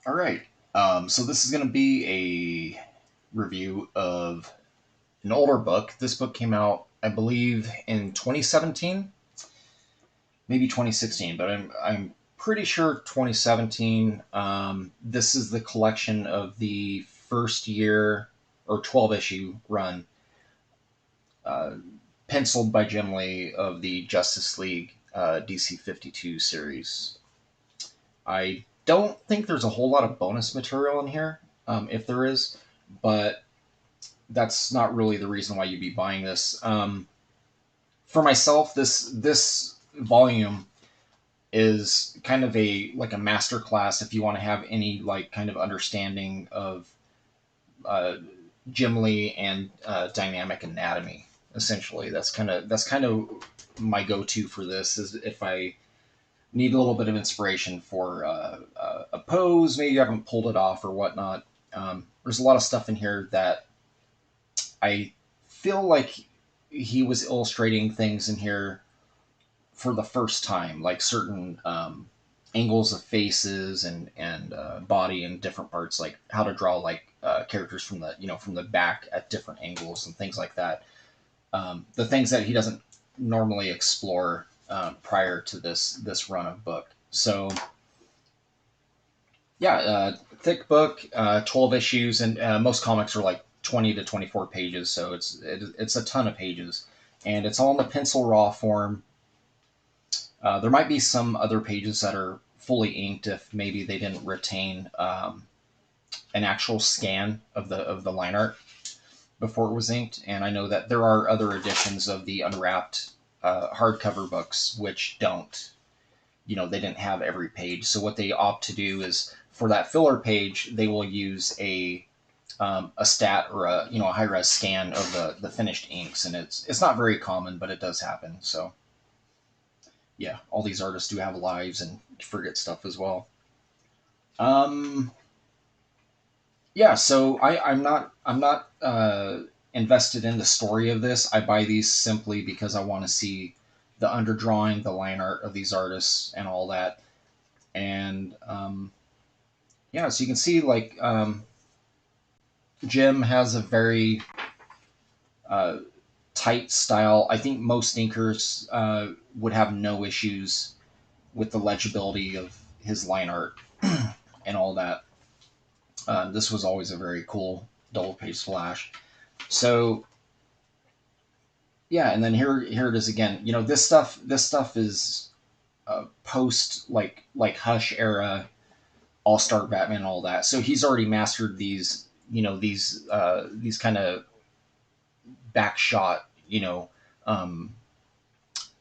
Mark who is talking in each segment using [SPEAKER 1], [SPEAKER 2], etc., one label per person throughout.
[SPEAKER 1] All right. So this is going to be a review of an older book. This book came out, I believe, in 2017, maybe 2016, but I'm pretty sure 2017. This is the collection of the first year or 12 issue run, uh, penciled by Jim Lee of the Justice League DC 52 series. I don't think there's a whole lot of bonus material in here, if there is, but that's not really the reason why you'd be buying this. For myself, this volume is kind of a like a master class if you want to have any like kind of understanding of uh, Jim Lee and dynamic anatomy. Essentially, that's kind of my go-to for this. Is if I need a little bit of inspiration for a pose, maybe you haven't pulled it off or whatnot. There's a lot of stuff in here that I feel like he was illustrating things in here for the first time, like certain angles of faces and body and different parts, like how to draw like characters from the back at different angles and things like that. The things that he doesn't normally explore prior to this run of book. So yeah, thick book, 12 issues, and most comics are like 20 to 24 pages, so it's a ton of pages, and it's all in the pencil raw form. There might be some other pages that are fully inked if maybe they didn't retain an actual scan of the line art before it was inked, and I know that there are other editions of the unwrapped hardcover books which don't, they didn't have every page. So what they opt to do is for that filler page, they will use a stat or a high res scan of the finished inks, and it's not very common, but it does happen. So yeah, all these artists do have lives and forget stuff as well. Um, yeah, so I'm not invested in the story of this. I buy these simply because I want to see the underdrawing, the line art of these artists, and all that. And yeah, so you can see like Jim has a very uh, tight style. I think most inkers would have no issues with the legibility of his line art and all that. This was always a very cool double page splash. So yeah, and then here it is again. This stuff is post like Hush era All Star Batman and all that. So he's already mastered these kind of back shot um,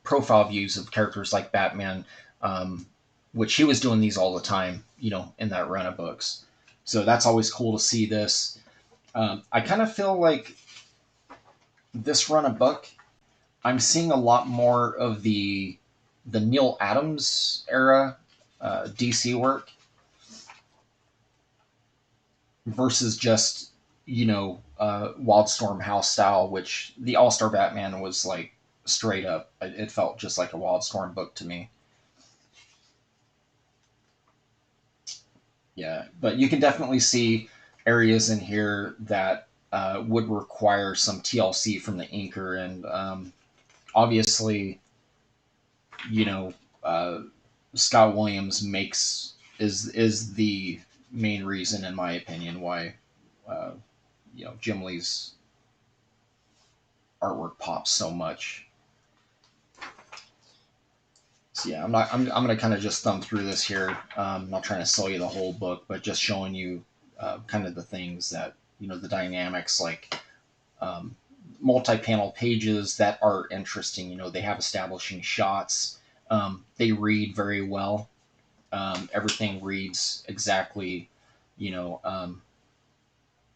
[SPEAKER 1] profile views of characters like Batman, um, which he was doing these all the time, in that run of books. So that's always cool to see this. I kind of feel like this run of book, I'm seeing a lot more of the Neil Adams era DC work versus just Wildstorm House style, which the All Star Batman was like straight up. It felt just like a Wildstorm book to me. Yeah, but you can definitely see areas in here that would require some TLC from the inker, and obviously, you know, uh, Scott Williams is the main reason, in my opinion, why uh, Jim Lee's artwork pops so much. So yeah, I'm gonna kind of just thumb through this here. Not trying to sell you the whole book, but just showing you kind of the things that the dynamics, like um, multi-panel pages that are interesting. They have establishing shots. They read very well. Everything reads exactly, you know, um,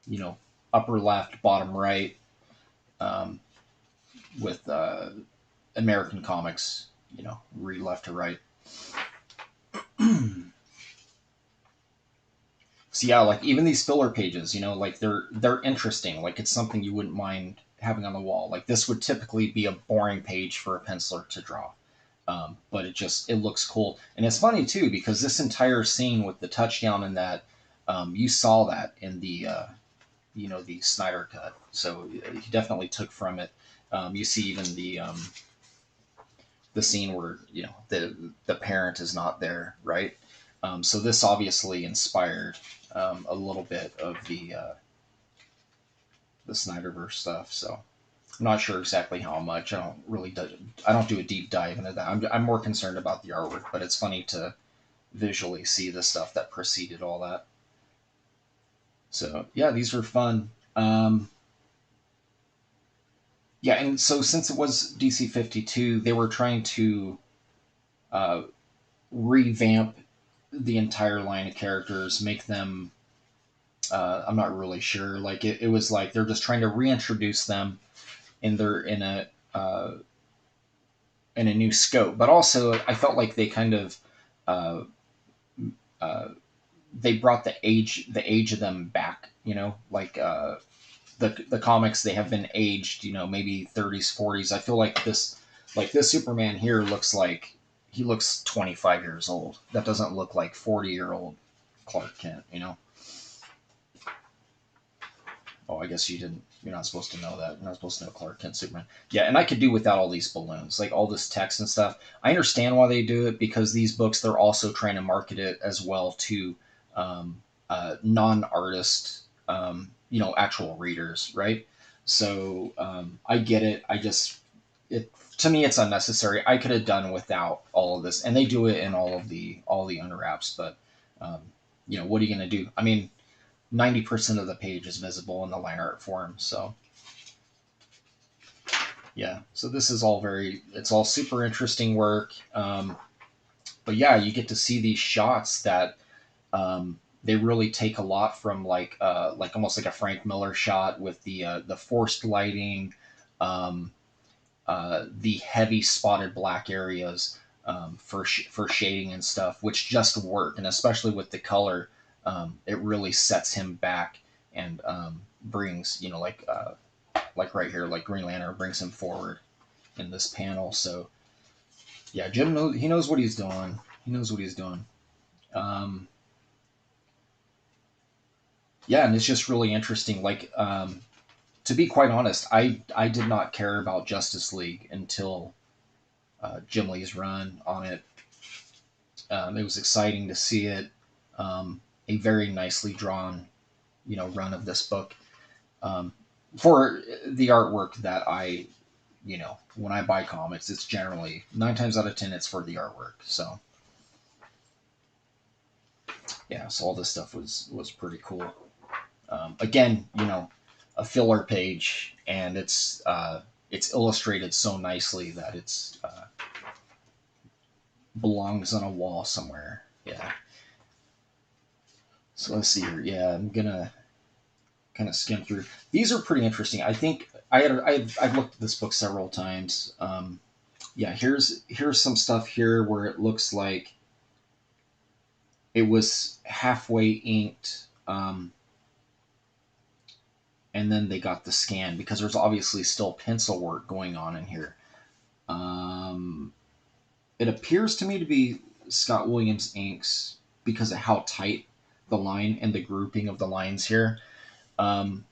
[SPEAKER 1] you know, upper left, bottom right, um, with American comics. Read left to right. So yeah, like even these filler pages, like they're interesting. Like it's something you wouldn't mind having on the wall. Like this would typically be a boring page for a penciler to draw. But it looks cool, and it's funny too because this entire scene with the touchdown and that, You saw that in the the Snyder cut, so he definitely took from it. You see even the scene where the parent is not there, right? So this obviously inspired a little bit of the Snyderverse stuff. So I'm not sure exactly how much. I don't do a deep dive into that. I'm more concerned about the artwork, but it's funny to visually see the stuff that preceded all that. So yeah, these were fun. Yeah, and so since it was DC 52, they were trying to uh, revamp the entire line of characters, make them. I'm not really sure. Like it was like they're just trying to reintroduce them uh, in a new scope, but also I felt like they kind of uh, uh, they brought the age of them back. Like the comics, they have been aged. Maybe 30s, 40s. I feel like this Superman here looks like he looks 25 years old. That doesn't look like 40-year-old Clark Kent. Oh, I guess you didn't. You're not supposed to know that. You're not supposed to know Clark Kent Superman. Yeah, and I could do without all these balloons, like all this text and stuff. I understand why they do it because these books they're also trying to market it as well to non-artist, actual readers, right? So I get it. It to me it's unnecessary. I could have done without all of this, and they do it in all the unwraps. But um, what are you gonna do? I mean, 90% of the page is visible in the line art form. So yeah, so this is it's all super interesting work. But yeah, you get to see these shots that they really take a lot from like almost like a Frank Miller shot with the forced lighting, um, the heavy spotted black areas for shading and stuff, which just work, and especially with the color, it really sets him back and brings like right here, like Green Lantern brings him forward in this panel. So yeah, Jim knows he knows what he's doing. He knows what he's doing. Um, yeah, and it's just really interesting. Like to be quite honest, I did not care about Justice League until Jim Lee's run on it. It was exciting to see it. A very nicely drawn, run of this book. Um, for the artwork that when I buy comics, it's generally 9 times out of 10 it's for the artwork. So yeah, so all this stuff was pretty cool. Again, a filler page, and it's illustrated so nicely that it's belongs on a wall somewhere. Yeah. So let's see here. Yeah, I'm gonna kind of skim through. These are pretty interesting. I think I've looked at this book several times. Yeah, here's some stuff here where it looks like it was halfway inked, and then they got the scan because there's obviously still pencil work going on in here. Um, it appears to me to be Scott Williams inks because of how tight the line and the grouping of the lines here. Um,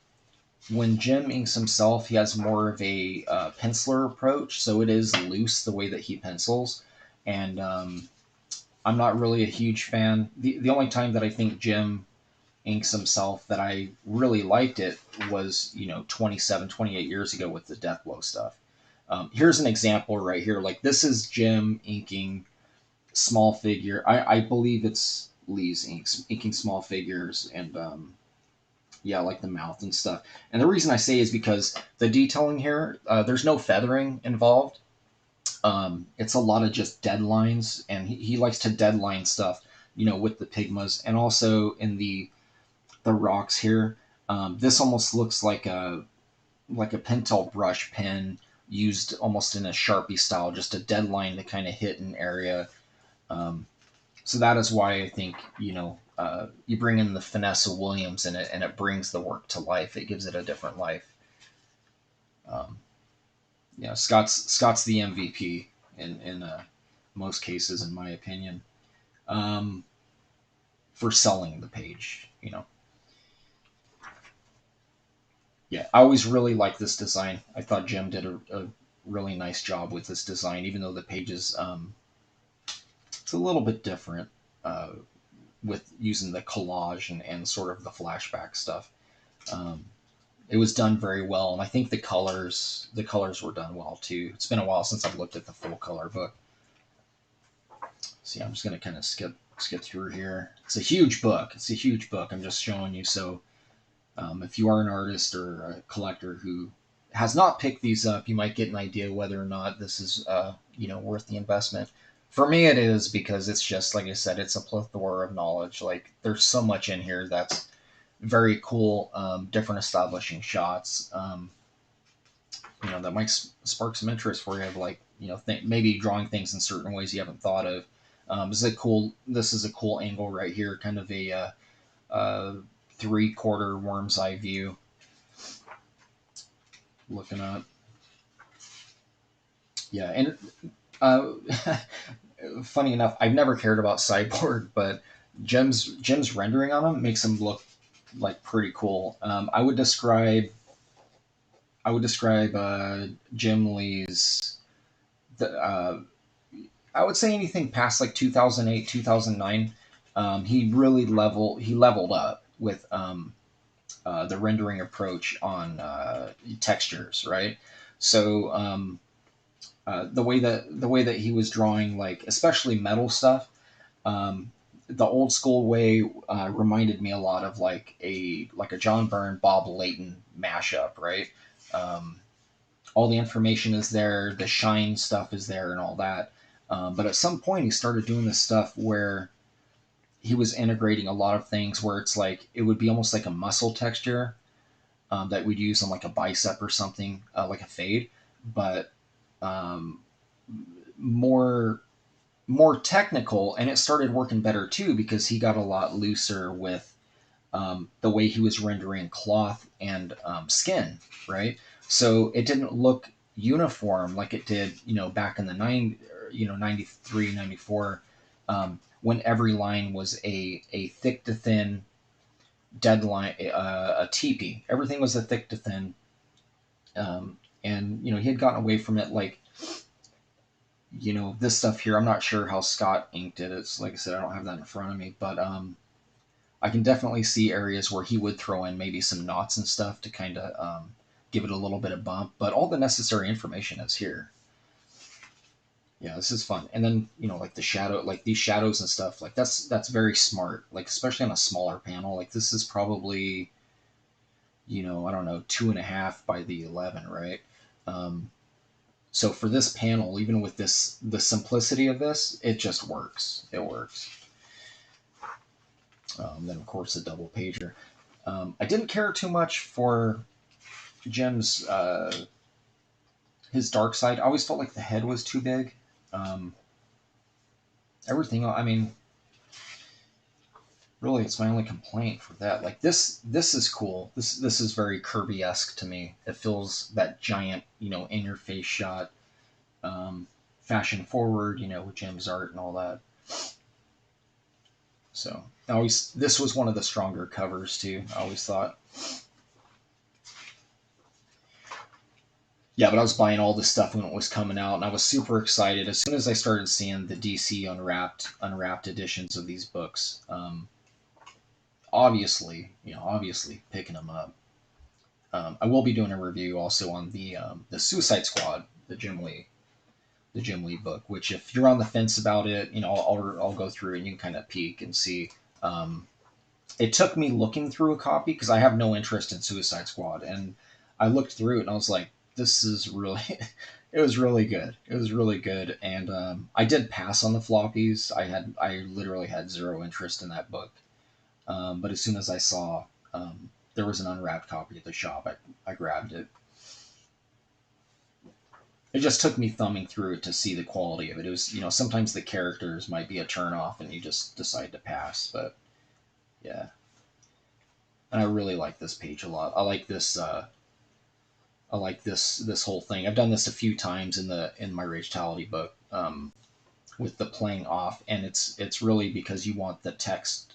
[SPEAKER 1] when Jim inks himself, he has more of a penciler approach, so it is loose the way that he pencils, and I'm not really a huge fan. The only time that I think Jim inks himself that I really liked it was 27, 28 years ago with the Deathblow stuff. Here's an example right here. Like this is Jim inking small figure. I believe it's Lee's inking small figures and yeah, like the mouth and stuff. And the reason I say is because the detailing here, there's no feathering involved. It's a lot of just deadlines, and he likes to deadline stuff, with the Pigmas, and also in the rocks here. This almost looks like a Pentel brush pen used almost in a Sharpie style, just a deadline to kind of hit an area. Um, so that is why I think you bring in the finesse of Williams in it, and it brings the work to life. It gives it a different life. Um, Scott's the MVP in most cases, in my opinion. Um, for selling the page. Yeah, I always really liked this design. I thought Jim did a really nice job with this design, even though the pages it's a little bit different uh, with using the collage and sort of the flashback stuff. Um, it was done very well, and I think the colors were done well too. It's been a while since I've looked at the full color book. See, I'm just gonna kind of skip through here. It's a huge book. It's a huge book. I'm just showing you. So if you are an artist or a collector who has not picked these up, you might get an idea whether or not this is worth the investment. For me, it is, because it's just like I said, it's a plethora of knowledge. Like, there's so much in here that's very cool. Different establishing shots. That might spark some interest for you, of like maybe drawing things in certain ways you haven't thought of. This is a cool angle right here, kind of a uh, 3/4 worm's eye view. Looking up, yeah, and uh, funny enough, I've never cared about Cyborg, but Jim's rendering on him makes him look like pretty cool. I would describe Jim Lee's the I would say anything past like 2008, 2009. He leveled up with the rendering approach on textures, right? So the way that he was drawing, like especially metal stuff, um, the old school way reminded me a lot of like a John Byrne Bob Layton mashup, right? Um, all the information is there, the shine stuff is there, and all that. But at some point, he started doing this stuff where he was integrating a lot of things where it's like it would be almost like a muscle texture that we'd use on like a bicep or something, like a fade, but um, more more technical, and it started working better too because he got a lot looser with the way he was rendering cloth and skin, right? So it didn't look uniform like it did, back in the 93, 94, when every line was a thick to thin dead line, a teepee. Everything was a thick to thin. And, he had gotten away from it, like, this stuff here. I'm not sure how Scott inked it. It's like I said, I don't have that in front of me, but I can definitely see areas where he would throw in maybe some knots and stuff to kind of give it a little bit of bump. But all the necessary information is here. Yeah, this is fun. And then like the shadow, like these shadows and stuff, like that's very smart. Like especially on a smaller panel, like this is probably I don't know, 2.5 by the 11, right? Um, so for this panel, even with the simplicity of this, it just works. It works. Then of course the double pager. I didn't care too much for Jim's his dark side. I always felt like the head was too big. Um, everything, I mean, really, it's my only complaint for that. Like this is cool. This is very Kirby-esque to me. It feels that giant, in your face shot, fashion forward, with Jim's art and all that. So this was one of the stronger covers too. I always thought. Yeah, but I was buying all this stuff when it was coming out, and I was super excited as soon as I started seeing the DC unwrapped editions of these books. Obviously picking them up. I will be doing a review also on the Suicide Squad, the Jim Lee book. Which, if you're on the fence about it, I'll go through and you can kind of peek and see. It took me looking through a copy because I have no interest in Suicide Squad, and I looked through it and I was like, this is really. It was really good. It was really good, and I did pass on the floppies. I literally had zero interest in that book. But as soon as I saw there was an unwrapped copy at the shop, I grabbed it. It just took me thumbing through it to see the quality of it. It was, sometimes the characters might be a turn off and you just decide to pass. But yeah, and I really like this page a lot. I like this. I like this whole thing. I've done this a few times in my Ragetality book with the playing off, and it's really because you want the text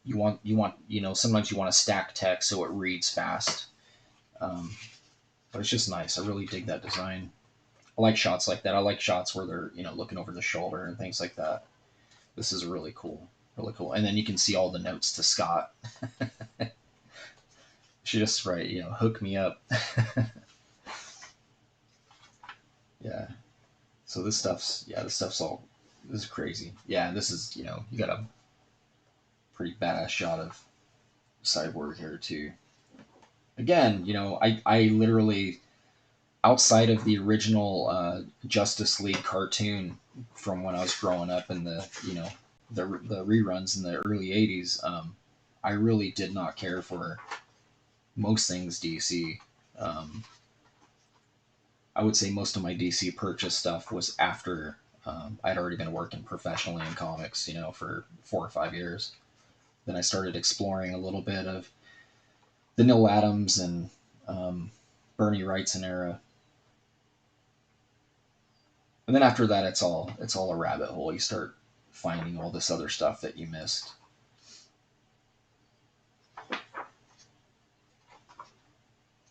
[SPEAKER 1] sometimes you want to stack text so it reads fast. But it's just nice. I really dig that design. I like shots like that. I like shots where they're looking over the shoulder and things like that. This is really cool, really cool. And then you can see all the notes to Scott. She just right, hook me up. Yeah. So this is crazy. Yeah, this is you got a pretty badass shot of Cyborg here too. Again, I literally, outside of the original Justice League cartoon from when I was growing up in the reruns in the early '80s, I really did not care for most things DC. Um, I would say most of my DC purchase stuff was after I'd already been working professionally in comics, for 4 or 5 years. Then I started exploring a little bit of the Neil Adams and Bernie Wrightson era. And then after that, it's all a rabbit hole. You start finding all this other stuff that you missed.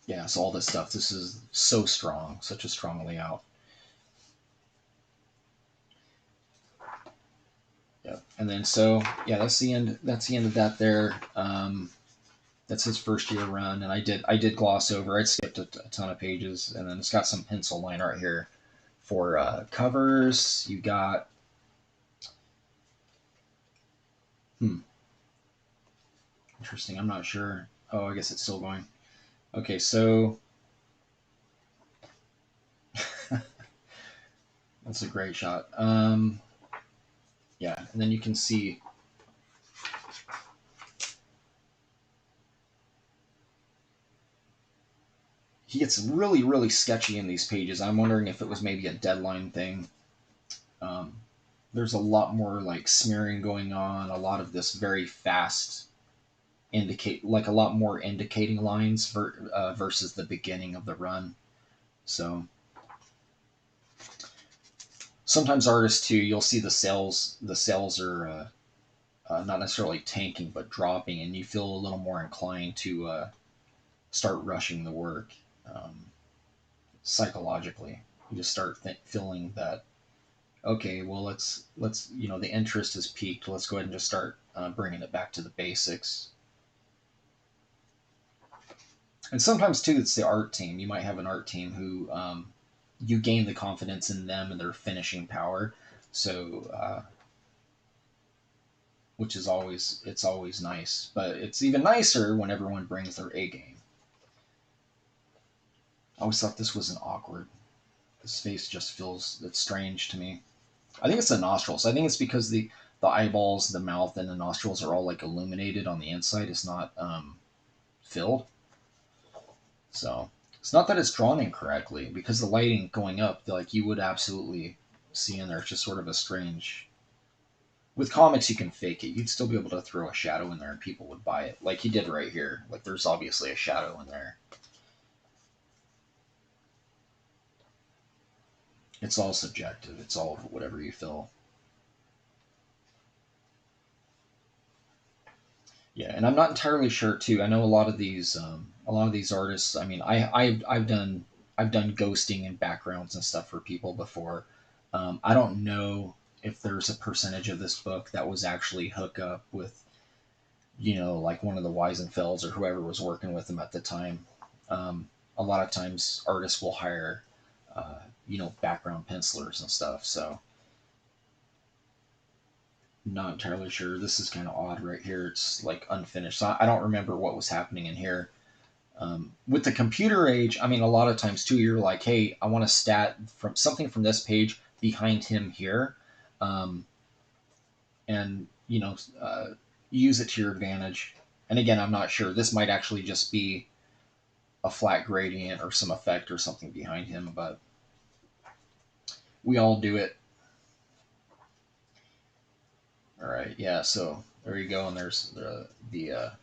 [SPEAKER 1] Yeah, so all this stuff. This is so strong, such a strong layout. Yeah, and then so yeah, that's the end. That's the end of that. There. That's his first year run, and I did gloss over. I skipped a ton of pages, and then it's got some pencil line art here for covers. You got hmm, interesting. I'm not sure. Oh, I guess it's still going. Okay, so that's a great shot. Yeah, and then you can see he gets really, really sketchy in these pages. I'm wondering if it was maybe a deadline thing. Um, there's a lot more like smearing going on. A lot of this very fast indicate, like a lot more indicating lines versus the beginning of the run. So sometimes artists too, you'll see the sales are not necessarily tanking but dropping, and you feel a little more inclined to start rushing the work. Um, Psychologically, you just start feeling that, okay, well, let's the interest is peaked. Let's go ahead and just start bringing it back to the basics. And sometimes too, it's the art team. You might have an art team who you gain the confidence in them and their finishing power. So, which is always nice. But it's even nicer when everyone brings their A game. I always thought this was an awkward. This face just feels it's strange to me. I think it's the nostrils. I think it's because the eyeballs, the mouth, and the nostrils are all like illuminated on the inside. It's not filled. So it's not that it's drawn incorrectly because the lighting going up, like you would absolutely see in there. It's just sort of a strange. With comics, you can fake it. You'd still be able to throw a shadow in there, and people would buy it, like he did right here. Like there's obviously a shadow in there. It's all subjective. It's all whatever you feel. Yeah, and I'm not entirely sure too. I know a lot of these artists. I mean, I've done ghosting and backgrounds and stuff for people before. I don't know if there's a percentage of this book that was actually hook up with like one of the Weisenfelds or whoever was working with them at the time. A lot of times artists will hire background pencilers and stuff. So not entirely sure. This is kind of odd right here. It's like unfinished. So I don't remember what was happening in here. With the computer age, I mean, a lot of times too, you're like, hey, I want to stat from something from this page behind him here, um, and use it to your advantage. And again, I'm not sure. This might actually just be a flat gradient or some effect or something behind him, but we all do it. All right, yeah. So there you go, and there's the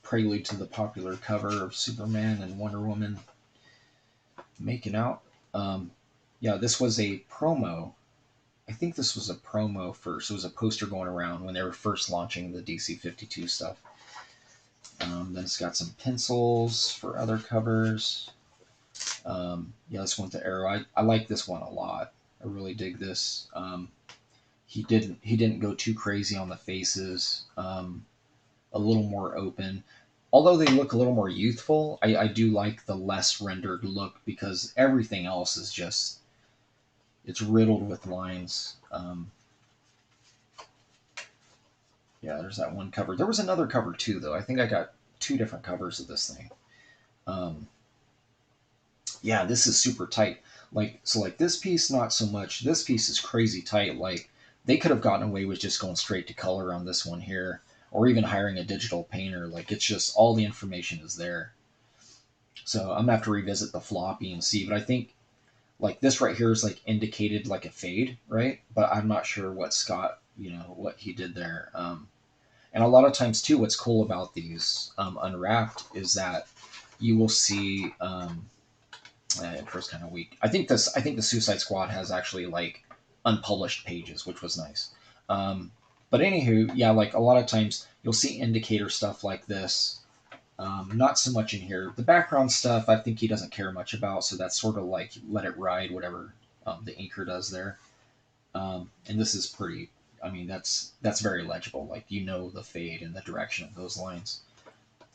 [SPEAKER 1] prelude to the popular cover of Superman and Wonder Woman making out. Um, yeah, this was a promo I think this was a promo first. It was a poster going around when they were first launching the DC 52 stuff. Then it's got some pencils for other covers. Yeah, this one's the Arrow. I like this one a lot. I really dig this. He didn't go too crazy on the faces. A little more open. Although they look a little more youthful, I do like the less rendered look because everything else is just it's riddled with lines. Yeah, there's that one cover. There was another cover too, though. I think I got two different covers of this thing. Um, yeah, this is super tight. Like this piece, not so much. This piece is crazy tight. Like they could have gotten away with just going straight to color on this one here, or even hiring a digital painter. Like it's just all the information is there. So I'm gonna have to revisit the floppy and see. But I think like this right here is like indicated like a fade, right? But I'm not sure what Scott, what he did there. And a lot of times too, what's cool about these unwrapped is that you will see. Intro's kind of weak. I think the Suicide Squad has actually like unpublished pages, which was nice. But anywho, yeah, like a lot of times you'll see indicator stuff like this. Not so much in here. The background stuff, I think he doesn't care much about, so that's sort of like let it ride, whatever the inker does there. And this is pretty. I mean, that's very legible. Like the fade and the direction of those lines.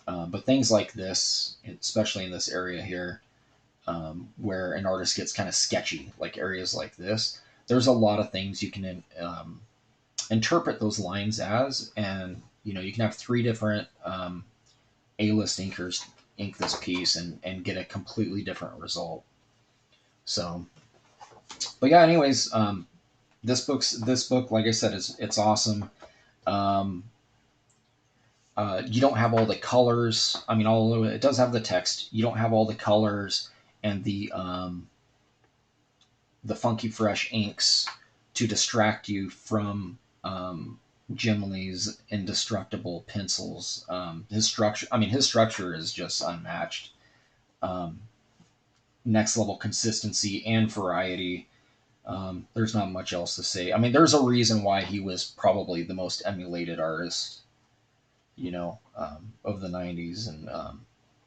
[SPEAKER 1] But things like this, especially in this area here, where an artist gets kind of sketchy, like areas like this, there's a lot of things you can interpret those lines as, and you can have three different A-list inkers ink this piece and get a completely different result. So, but yeah, anyways, this book, like I said, it's awesome. Um, you don't have all the colors. I mean, although it does have the text, you don't have all the colors and the funky fresh inks to distract you from Jim Lee's indestructible pencils. His structure is just unmatched. Um, Next level consistency and variety. There's not much else to say. I mean, there's a reason why he was probably the most emulated artist, of the '90s, and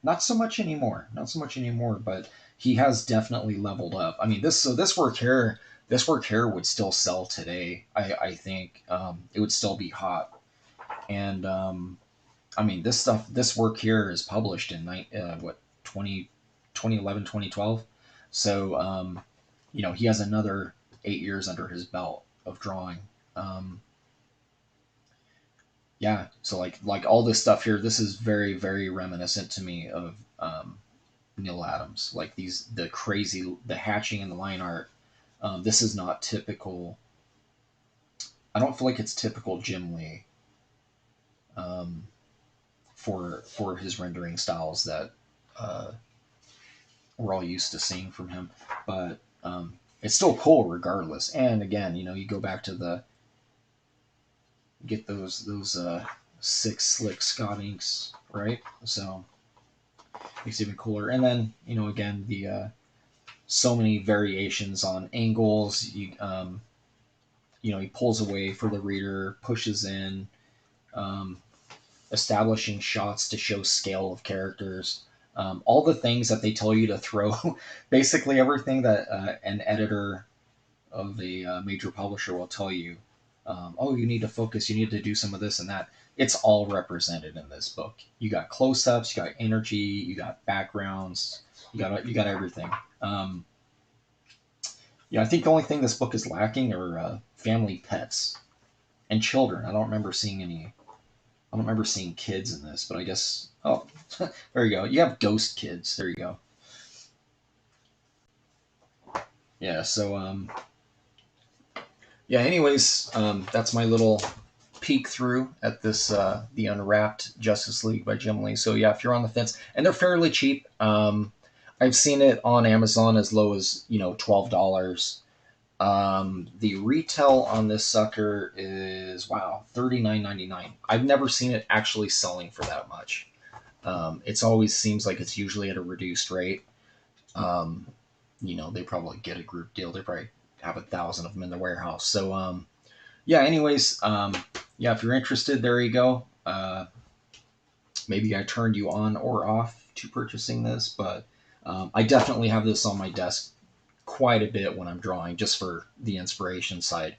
[SPEAKER 1] not so much anymore. Not so much anymore, but he has definitely leveled up. I mean, this work here would still sell today. I think it would still be hot, and I mean, this work here is published in 2011, 2012. So he has another 8 years under his belt of drawing. Um, yeah, so like all this stuff here, this is very very reminiscent to me of Neil Adams. Like the hatching and the line art. This is not typical. I don't feel like it's typical Jim Lee um, for his rendering styles that uh, we're all used to seeing from him. But it's still cool regardless. And again, you go back to the get those six slick Scott inks, right? So makes it even cooler. And then again the so many variations on angles. He pulls away for the reader, pushes in, um, establishing shots to show scale of characters. All the things that they tell you to throw, basically everything that an editor of a major publisher will tell you. Oh, you need to focus. You need to do some of this and that. It's all represented in this book. You got close-ups, you got energy, you got backgrounds, you got everything. Yeah, I think the only thing this book is lacking are family pets and children. I don't remember seeing any. I don't remember seeing kids in this, but I guess. Oh, there you go. You have ghost kids. There you go. Yeah. So yeah. Anyways, that's my little peek through at this the Unwrapped Justice League by Jim Lee. So yeah, if you're on the fence, and they're fairly cheap. I've seen it on Amazon as low as $12. The retail on this sucker is wow, $39.99. I've never seen it actually selling for that much. It's always seems like it's usually at a reduced rate. Um, they probably get a group deal. They're probably have 1,000 of them in the warehouse. So yeah. Anyways, yeah. If you're interested, there you go. Maybe I turned you on or off to purchasing this, but I definitely have this on my desk quite a bit when I'm drawing, just for the inspiration side.